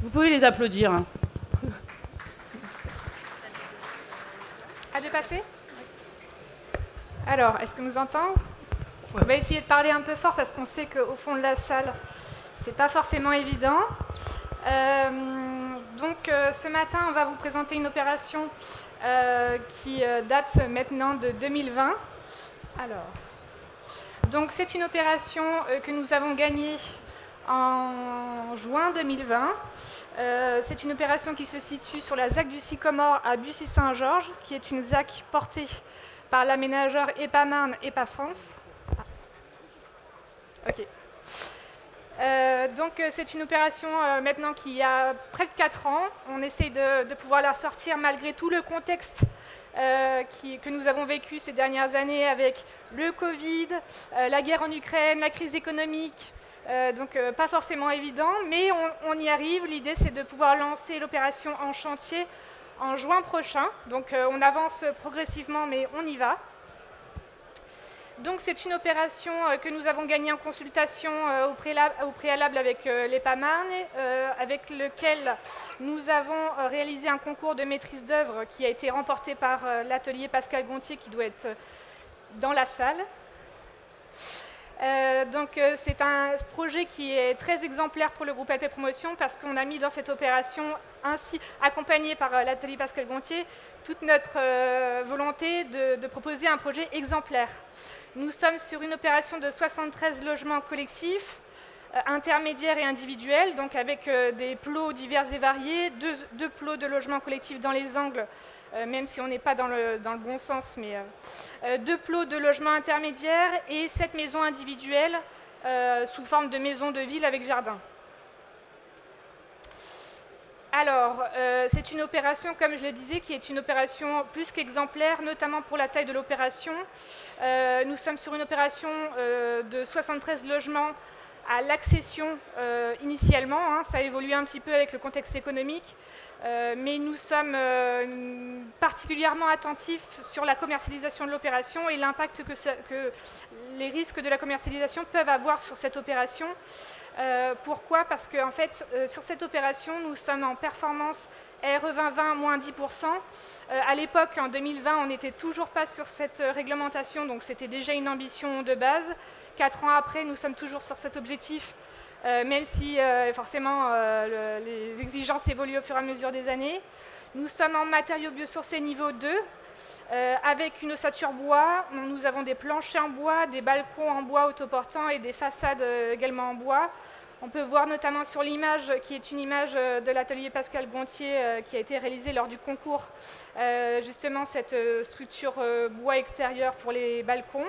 Vous pouvez les applaudir. À de passer. Alors, est-ce que nous entend? On va essayer de parler un peu fort parce qu'on sait qu'au fond de la salle, c'est pas forcément évident. Ce matin, on va vous présenter une opération qui date maintenant de 2020. Alors, donc c'est une opération que nous avons gagnée en juin 2020. C'est une opération qui se situe sur la ZAC du Sycomore à Bussy-Saint-Georges, qui est une ZAC portée par l'aménageur EPA-Marne, EPA-France. Ok. C'est une opération maintenant qui a près de 4 ans. On essaie de pouvoir la sortir malgré tout le contexte que nous avons vécu ces dernières années avec le Covid, la guerre en Ukraine, la crise économique. Pas forcément évident, mais on y arrive. L'idée, c'est de pouvoir lancer l'opération en chantier en juin prochain. Donc on avance progressivement, mais on y va. Donc c'est une opération que nous avons gagnée en consultation au préalable avec l'EPA-Marne, avec lequel nous avons réalisé un concours de maîtrise d'œuvre qui a été remporté par l'atelier Pascal Gontier, qui doit être dans la salle. C'est un projet qui est très exemplaire pour le groupe AP Promotion parce qu'on a mis dans cette opération, ainsi accompagné par l'atelier Pascal Gontier, toute notre volonté de proposer un projet exemplaire. Nous sommes sur une opération de 73 logements collectifs, intermédiaires et individuels, donc avec des plots divers et variés, deux plots de logements collectifs dans les angles, même si on n'est pas dans le bon sens, mais 2 plots de logements intermédiaires et 7 maisons individuelles sous forme de maisons de ville avec jardin. Alors, c'est une opération, comme je le disais, qui est une opération plus qu'exemplaire, notamment pour la taille de l'opération. Nous sommes sur une opération de 73 logements à l'accession initialement. Ça a évolué un petit peu avec le contexte économique. Mais nous sommes particulièrement attentifs sur la commercialisation de l'opération et l'impact que les risques de la commercialisation peuvent avoir sur cette opération. Pourquoi? Parce qu'en fait, sur cette opération, nous sommes en performance RE 2020 moins 10%. À l'époque, en 2020, on n'était toujours pas sur cette réglementation, donc c'était déjà une ambition de base. 4 ans après, nous sommes toujours sur cet objectif, même si forcément les exigences évoluent au fur et à mesure des années. Nous sommes en matériaux biosourcés niveau 2, avec une ossature bois. Nous avons des planchers en bois, des balcons en bois autoportants et des façades également en bois. On peut voir notamment sur l'image, qui est une image de l'atelier Pascal Gontier qui a été réalisée lors du concours, justement cette structure bois extérieur pour les balcons.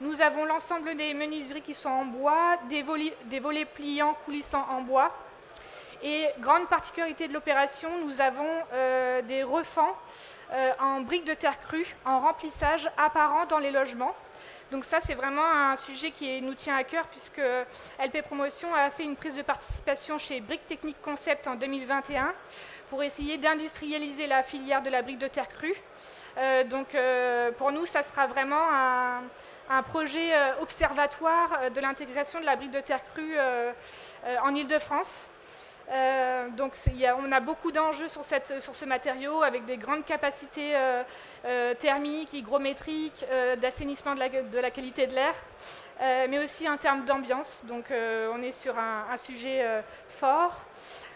Nous avons l'ensemble des menuiseries qui sont en bois, des volets pliants coulissants en bois. Et grande particularité de l'opération, nous avons des refends en briques de terre crue, en remplissage apparent dans les logements. Donc ça, c'est vraiment un sujet qui nous tient à cœur puisque LP Promotion a fait une prise de participation chez Briques Techniques Concept en 2021 pour essayer d'industrialiser la filière de la brique de terre crue. Pour nous, ça sera vraiment un projet observatoire de l'intégration de la brique de terre crue en Île-de-France. On a beaucoup d'enjeux sur ce matériau avec des grandes capacités thermiques, hygrométriques, d'assainissement de la qualité de l'air, mais aussi en termes d'ambiance. Donc on est sur un sujet fort.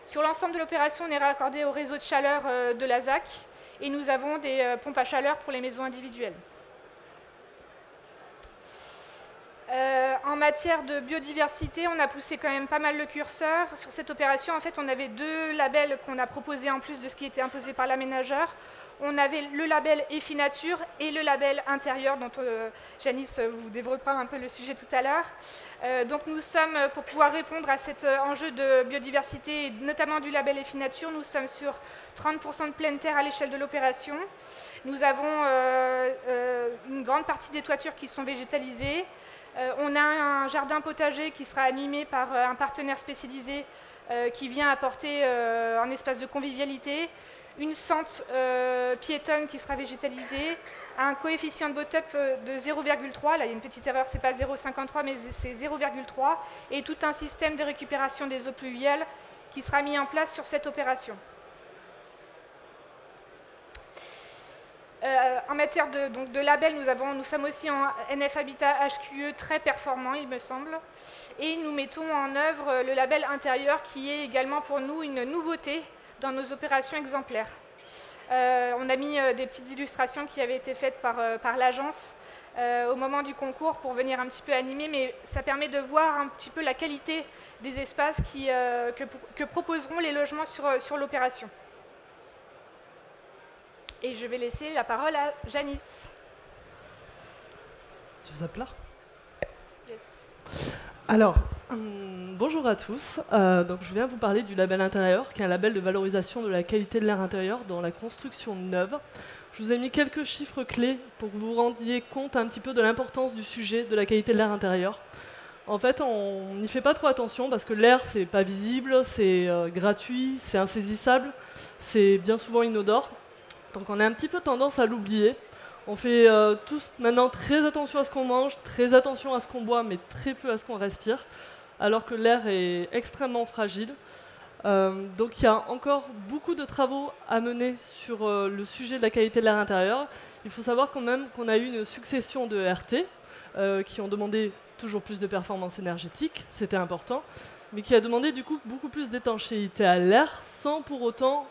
Sur l'ensemble de l'opération, on est raccordé au réseau de chaleur de la ZAC et nous avons des pompes à chaleur pour les maisons individuelles. En matière de biodiversité, on a poussé quand même pas mal le curseur. Sur cette opération, en fait, on avait 2 labels qu'on a proposés en plus de ce qui était imposé par l'aménageur. On avait le label EFI Nature et le label intérieur, dont Janice vous développera un peu le sujet tout à l'heure. Donc nous sommes, pour pouvoir répondre à cet enjeu de biodiversité, notamment du label EFI Nature, nous sommes sur 30% de pleine terre à l'échelle de l'opération. Nous avons une grande partie des toitures qui sont végétalisées. On a un jardin potager qui sera animé par un partenaire spécialisé qui vient apporter un espace de convivialité, une sente piétonne qui sera végétalisée, un coefficient de bot-up de 0,3, là il y a une petite erreur, c'est pas 0,53 mais c'est 0,3, et tout un système de récupération des eaux pluviales qui sera mis en place sur cette opération. En matière de label, nous sommes aussi en NF Habitat HQE très performant, il me semble. Et nous mettons en œuvre le label intérieur qui est également pour nous une nouveauté dans nos opérations exemplaires. On a mis des petites illustrations qui avaient été faites par l'agence au moment du concours pour venir un petit peu animer, mais ça permet de voir un petit peu la qualité des espaces que proposeront les logements sur l'opération. Et je vais laisser la parole à Janice. Tu zappes là ? Yes. Alors, bonjour à tous. Donc, je viens vous parler du label intérieur, qui est un label de valorisation de la qualité de l'air intérieur dans la construction neuve. Je vous ai mis quelques chiffres clés pour que vous vous rendiez compte un petit peu de l'importance du sujet de la qualité de l'air intérieur. En fait, on n'y fait pas trop attention parce que l'air, c'est pas visible, c'est gratuit, c'est insaisissable, c'est bien souvent inodore. Donc on a un petit peu tendance à l'oublier. On fait tous maintenant très attention à ce qu'on mange, très attention à ce qu'on boit, mais très peu à ce qu'on respire, alors que l'air est extrêmement fragile. Donc il y a encore beaucoup de travaux à mener sur le sujet de la qualité de l'air intérieur. Il faut savoir quand même qu'on a eu une succession de RT qui ont demandé toujours plus de performance énergétique, c'était important, mais qui a demandé du coup beaucoup plus d'étanchéité à l'air sans pour autant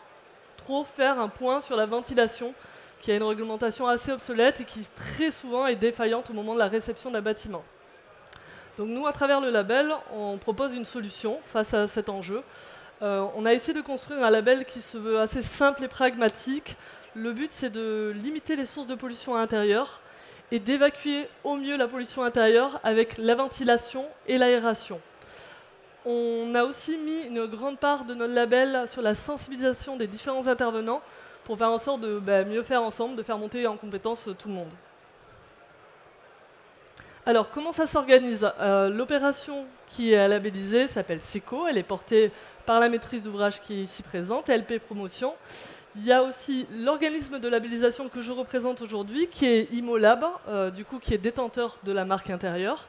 faire un point sur la ventilation, qui a une réglementation assez obsolète et qui très souvent est défaillante au moment de la réception d'un bâtiment. Donc nous, à travers le label, on propose une solution face à cet enjeu. On a essayé de construire un label qui se veut assez simple et pragmatique. Le but, c'est de limiter les sources de pollution intérieure et d'évacuer au mieux la pollution intérieure avec la ventilation et l'aération. On a aussi mis une grande part de notre label sur la sensibilisation des différents intervenants pour faire en sorte de mieux faire ensemble, de faire monter en compétence tout le monde. Alors, comment ça s'organise ? L'opération qui est labellisée s'appelle SECO, elle est portée par la maîtrise d'ouvrage qui est ici présente, LP Promotion. Il y a aussi l'organisme de labellisation que je représente aujourd'hui, qui est Imolab, du coup qui est détenteur de la marque intérieure.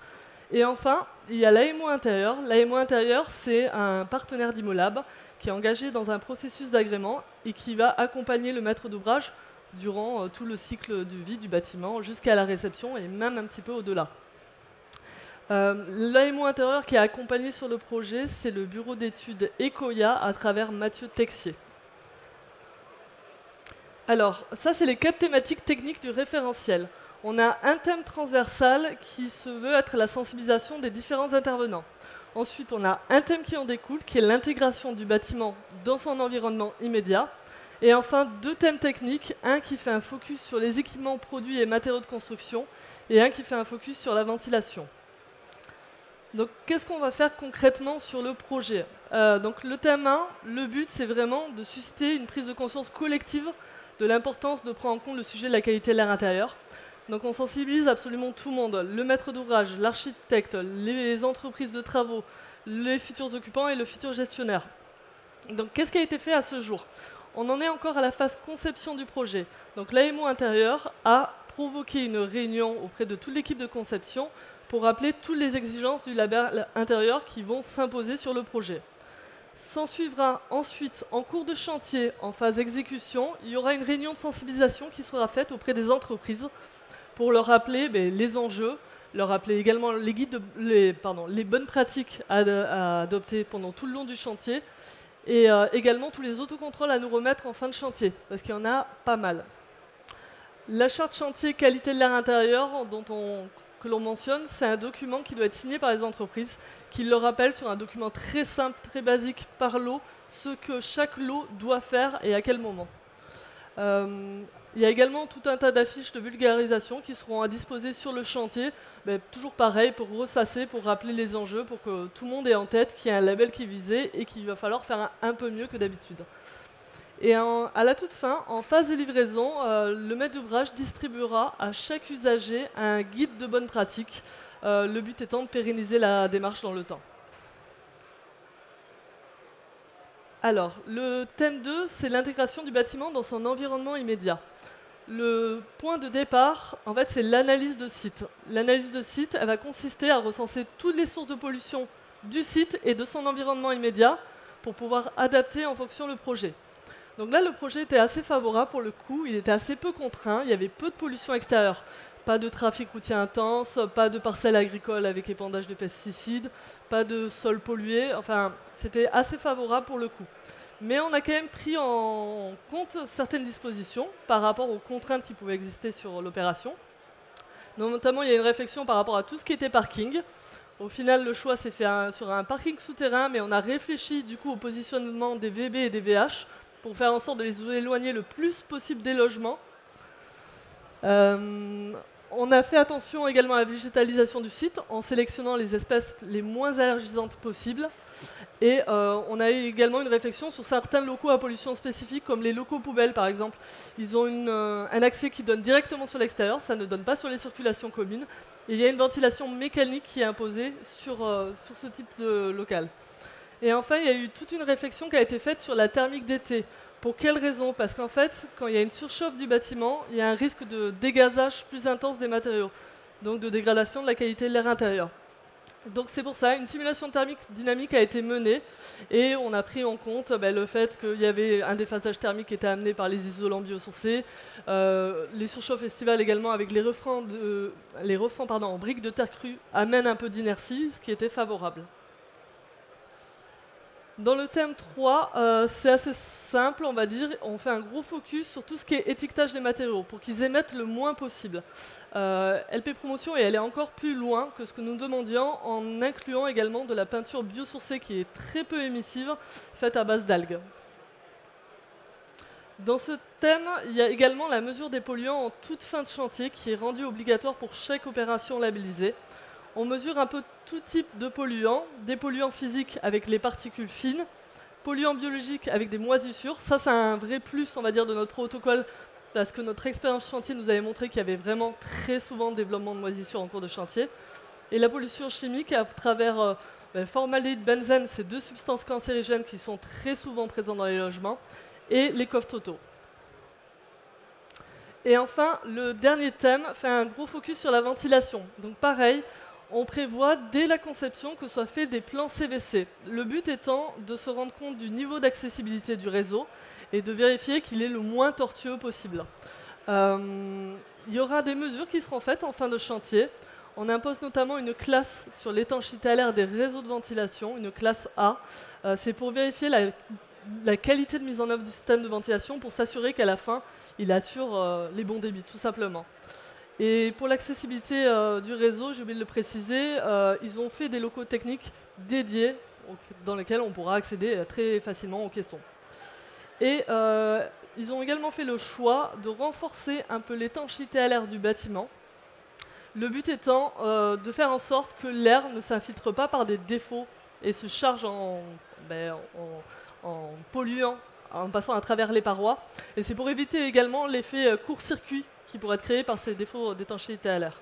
Et enfin, il y a l'AMO Intérieur. L'AMO Intérieur, c'est un partenaire d'Imolab qui est engagé dans un processus d'agrément et qui va accompagner le maître d'ouvrage durant tout le cycle de vie du bâtiment jusqu'à la réception et même un petit peu au-delà. L'AMO Intérieur qui est accompagné sur le projet, c'est le bureau d'études ECOIA à travers Mathieu Texier. Alors, ça, c'est les 4 thématiques techniques du référentiel. On a un thème transversal qui se veut être la sensibilisation des différents intervenants. Ensuite, on a un thème qui en découle, qui est l'intégration du bâtiment dans son environnement immédiat. Et enfin, 2 thèmes techniques, un qui fait un focus sur les équipements, produits et matériaux de construction, et un qui fait un focus sur la ventilation. Donc, qu'est-ce qu'on va faire concrètement sur le projet ? Donc, le thème 1, le but, c'est vraiment de susciter une prise de conscience collective de l'importance de prendre en compte le sujet de la qualité de l'air intérieur. Donc on sensibilise absolument tout le monde, le maître d'ouvrage, l'architecte, les entreprises de travaux, les futurs occupants et le futur gestionnaire. Donc qu'est-ce qui a été fait à ce jour ? On en est encore à la phase conception du projet. Donc l'AMO Intérieur a provoqué une réunion auprès de toute l'équipe de conception pour rappeler toutes les exigences du label intérieur qui vont s'imposer sur le projet. S'en suivra ensuite, en cours de chantier, en phase exécution, il y aura une réunion de sensibilisation qui sera faite auprès des entreprises pour leur rappeler les enjeux, leur rappeler également les bonnes pratiques à adopter pendant tout le long du chantier et également tous les autocontrôles à nous remettre en fin de chantier, parce qu'il y en a pas mal. La charte chantier qualité de l'air intérieur que l'on mentionne, c'est un document qui doit être signé par les entreprises, qui leur rappelle sur un document très simple, très basique par lot, ce que chaque lot doit faire et à quel moment. Il y a également tout un tas d'affiches de vulgarisation qui seront à disposer sur le chantier, toujours pareil, pour ressasser, pour rappeler les enjeux, pour que tout le monde ait en tête qu'il y a un label qui est visé et qu'il va falloir faire un peu mieux que d'habitude. Et à la toute fin, en phase de livraison, le maître d'ouvrage distribuera à chaque usager un guide de bonne pratique, le but étant de pérenniser la démarche dans le temps. Alors, le thème 2, c'est l'intégration du bâtiment dans son environnement immédiat. Le point de départ, en fait, c'est l'analyse de site. L'analyse de site, elle va consister à recenser toutes les sources de pollution du site et de son environnement immédiat pour pouvoir adapter en fonction le projet. Donc là, le projet était assez favorable pour le coup, il était assez peu contraint, il y avait peu de pollution extérieure. Pas de trafic routier intense, pas de parcelles agricoles avec épandage de pesticides, pas de sol pollué, enfin, c'était assez favorable pour le coup. Mais on a quand même pris en compte certaines dispositions par rapport aux contraintes qui pouvaient exister sur l'opération. Notamment, il y a une réflexion par rapport à tout ce qui était parking. Au final, le choix s'est fait sur un parking souterrain, mais on a réfléchi du coup au positionnement des VB et des VH pour faire en sorte de les éloigner le plus possible des logements. On a fait attention également à la végétalisation du site en sélectionnant les espèces les moins allergisantes possibles. Et on a eu également une réflexion sur certains locaux à pollution spécifique, comme les locaux poubelles par exemple. Ils ont un accès qui donne directement sur l'extérieur, ça ne donne pas sur les circulations communes. Et il y a une ventilation mécanique qui est imposée sur ce type de local. Et enfin, il y a eu toute une réflexion qui a été faite sur la thermique d'été. Pour quelles raisons? Parce qu'en fait, quand il y a une surchauffe du bâtiment, il y a un risque de dégazage plus intense des matériaux, donc de dégradation de la qualité de l'air intérieur. Donc c'est pour ça, une simulation thermique dynamique a été menée et on a pris en compte le fait qu'il y avait un déphasage thermique qui était amené par les isolants biosourcés, les surchauffes estivales également avec les refends en briques de terre crue amènent un peu d'inertie, ce qui était favorable. Dans le thème 3, c'est assez simple, on va dire. On fait un gros focus sur tout ce qui est étiquetage des matériaux pour qu'ils émettent le moins possible. LP Promotion est allée encore plus loin que ce que nous demandions en incluant également de la peinture biosourcée qui est très peu émissive, faite à base d'algues. Dans ce thème, il y a également la mesure des polluants en toute fin de chantier qui est rendue obligatoire pour chaque opération labellisée. On mesure un peu tout type de polluants, des polluants physiques avec les particules fines, polluants biologiques avec des moisissures. Ça, c'est un vrai plus, on va dire, de notre protocole, parce que notre expérience chantier nous avait montré qu'il y avait vraiment très souvent développement de moisissures en cours de chantier. Et la pollution chimique, à travers formaldéhyde, benzène, ces deux substances cancérigènes qui sont très souvent présentes dans les logements, et les coffres totaux. Et enfin, le dernier thème fait un gros focus sur la ventilation. Donc pareil, on prévoit dès la conception que soient faits des plans CVC. Le but étant de se rendre compte du niveau d'accessibilité du réseau et de vérifier qu'il est le moins tortueux possible. Il y aura des mesures qui seront faites en fin de chantier. On impose notamment une classe sur l'étanchéité à l'air des réseaux de ventilation, une classe A. C'est pour vérifier la qualité de mise en œuvre du système de ventilation pour s'assurer qu'à la fin, il assure les bons débits, tout simplement. Et pour l'accessibilité du réseau, j'ai oublié de le préciser, ils ont fait des locaux techniques dédiés dans lesquels on pourra accéder très facilement aux caissons. Et ils ont également fait le choix de renforcer un peu l'étanchéité à l'air du bâtiment. Le but étant de faire en sorte que l'air ne s'infiltre pas par des défauts et se charge en polluant en passant à travers les parois. Et c'est pour éviter également l'effet court-circuit qui pourrait être créé par ces défauts d'étanchéité à l'air.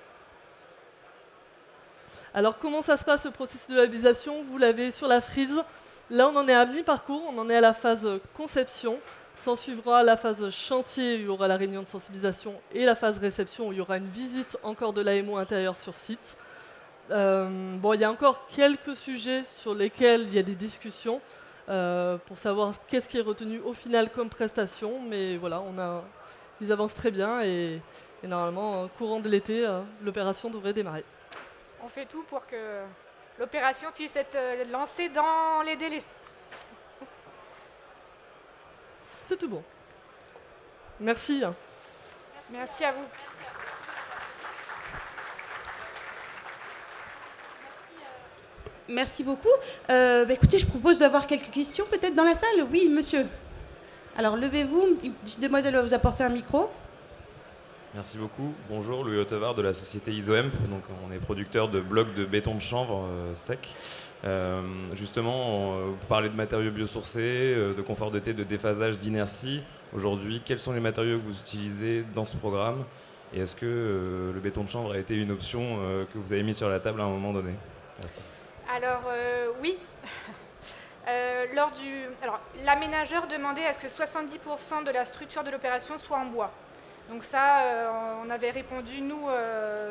Alors comment ça se passe le processus de labellisation? Vous l'avez sur la frise. Là on en est à mi-parcours, on en est à la phase conception. S'en suivra la phase chantier où il y aura la réunion de sensibilisation et la phase réception où il y aura une visite encore de l'AMO intérieur sur site. Bon, il y a encore quelques sujets sur lesquels il y a des discussions pour savoir qu'est-ce qui est retenu au final comme prestation, mais voilà, ils avancent très bien et normalement, courant de l'été, l'opération devrait démarrer. On fait tout pour que l'opération puisse être lancée dans les délais. C'est tout bon. Merci. Merci à vous. Merci beaucoup. Écoutez, je propose d'avoir quelques questions peut-être dans la salle. Oui, monsieur. Alors, levez-vous. Une petite demoiselle va vous apporter un micro. Merci beaucoup. Bonjour, Louis Hautevard de la société Isoemp. Donc, on est producteur de blocs de béton de chanvre sec. Justement, vous parlez de matériaux biosourcés, de confort d'été, de déphasage, d'inertie. Aujourd'hui, quels sont les matériaux que vous utilisez dans ce programme? Et est-ce que le béton de chanvre a été une option que vous avez mise sur la table à un moment donné? Merci. Alors, oui. L'aménageur demandait à ce que 70% de la structure de l'opération soit en bois. Donc ça, on avait répondu, nous,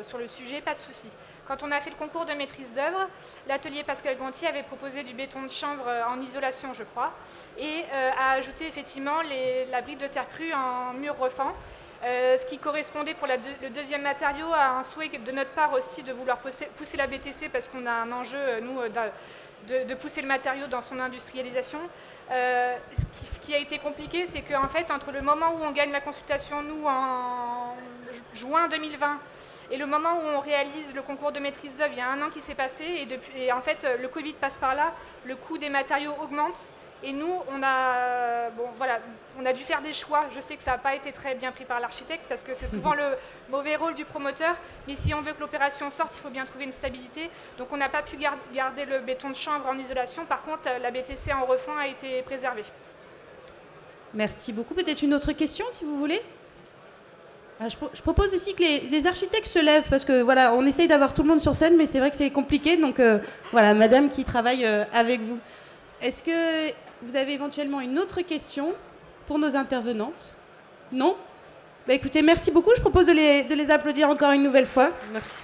sur le sujet, pas de souci. Quand on a fait le concours de maîtrise d'œuvre, l'atelier Pascal Gontier avait proposé du béton de chanvre en isolation, je crois, et a ajouté effectivement la brique de terre crue en mur refend, ce qui correspondait pour le deuxième matériau à un souhait de notre part aussi de vouloir pousser la BTC, parce qu'on a un enjeu, nous, de pousser le matériau dans son industrialisation. Ce qui a été compliqué, c'est qu'en fait, entre le moment où on gagne la consultation, nous, en juin 2020, et le moment où on réalise le concours de maîtrise d'œuvre, il y a 1 an qui s'est passé, et en fait, le Covid passe par là, le coût des matériaux augmente, et nous, on a dû faire des choix. Je sais que ça n'a pas été très bien pris par l'architecte, parce que c'est souvent le mauvais rôle du promoteur, mais si on veut que l'opération sorte, il faut bien trouver une stabilité. Donc on n'a pas pu garder le béton de chanvre en isolation, par contre, la BTC en refend a été préservée. Merci beaucoup. Peut-être une autre question, si vous voulez. Je propose aussi que les architectes se lèvent, parce que voilà, on essaye d'avoir tout le monde sur scène, mais c'est vrai que c'est compliqué. Donc voilà, madame qui travaille avec vous. Est-ce que vous avez éventuellement une autre question pour nos intervenantes? Non? Écoutez, merci beaucoup. Je propose de les applaudir encore une nouvelle fois. Merci.